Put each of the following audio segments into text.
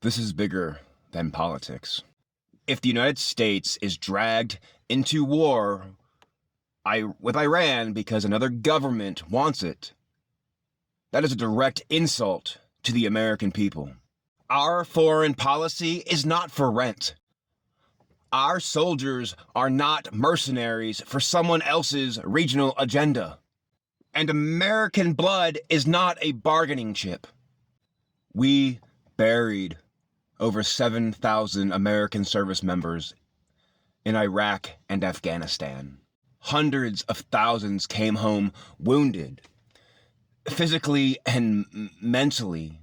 This is bigger than politics. If the United States is dragged into war with Iran because another government wants it, that is a direct insult to the American people. Our foreign policy is not for rent. Our soldiers are not mercenaries for someone else's regional agenda. And American blood is not a bargaining chip. We buried over 7,000 American service members in Iraq and Afghanistan. Hundreds of thousands came home wounded, physically and mentally.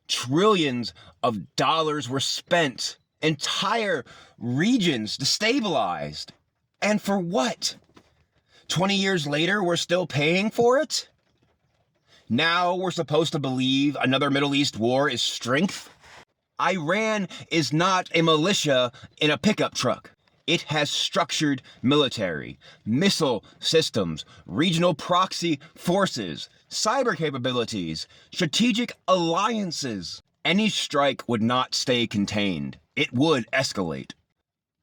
Trillions of dollars were spent. Entire regions destabilized. And for what? 20 years later, we're still paying for it? Now we're supposed to believe another Middle East war is strength? Iran is not a militia in a pickup truck. It has structured military, missile systems, regional proxy forces, cyber capabilities, strategic alliances. Any strike would not stay contained. It would escalate.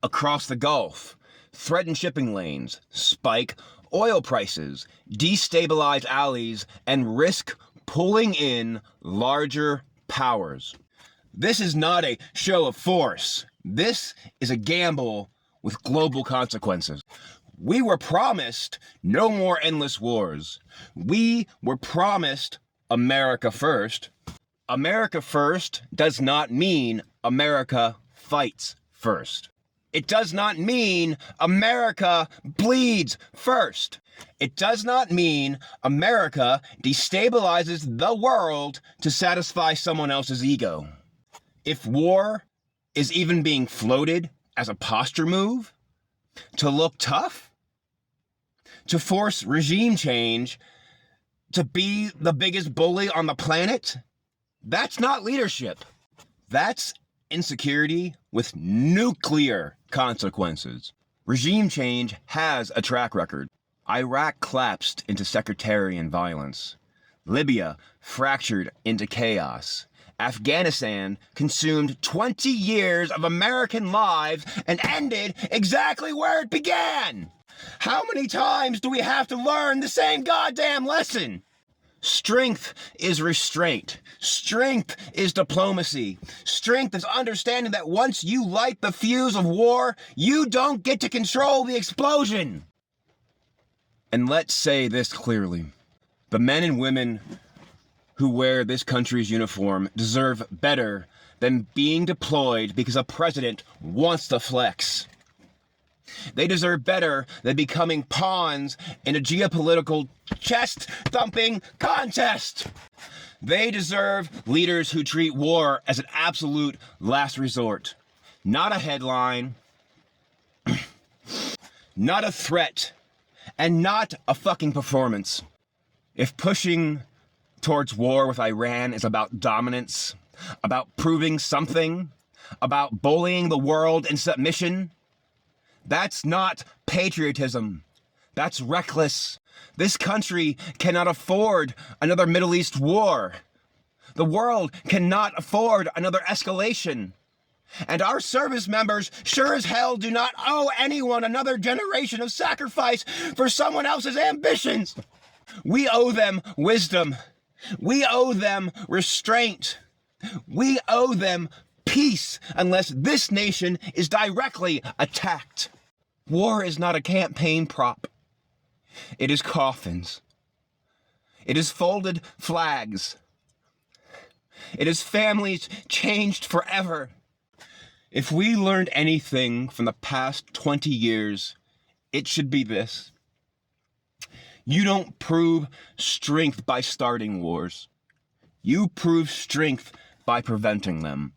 Across the Gulf, threaten shipping lanes, spike oil prices, destabilize allies, and risk pulling in larger powers. This is not a show of force. This is a gamble with global consequences. We were promised no more endless wars. We were promised America first. America first does not mean America fights first. It does not mean America bleeds first. It does not mean America destabilizes the world to satisfy someone else's ego. If war is even being floated as a posture move, to look tough, to force regime change, to be the biggest bully on the planet, that's not leadership. That's insecurity with nuclear consequences. Regime change has a track record. Iraq collapsed into sectarian violence. Libya fractured into chaos. Afghanistan consumed 20 years of American lives and ended exactly where it began. How many times do we have to learn the same goddamn lesson? Strength is restraint. Strength is diplomacy. Strength is understanding that once you light the fuse of war, you don't get to control the explosion. And let's say this clearly. The men and women who wear this country's uniform deserve better than being deployed because a president wants to flex. They deserve better than becoming pawns in a geopolitical chest-thumping contest. They deserve leaders who treat war as an absolute last resort. Not a headline, not a threat, and not a fucking performance. If pushing towards war with Iran is about dominance, about proving something, about bullying the world in submission, that's not patriotism. That's reckless. This country cannot afford another Middle East war. The world cannot afford another escalation. And our service members sure as hell do not owe anyone another generation of sacrifice for someone else's ambitions. We owe them wisdom. We owe them restraint. We owe them peace unless this nation is directly attacked. War is not a campaign prop. It is coffins. It is folded flags. It is families changed forever. If we learned anything from the past 20 years, it should be this. You don't prove strength by starting wars. You prove strength by preventing them.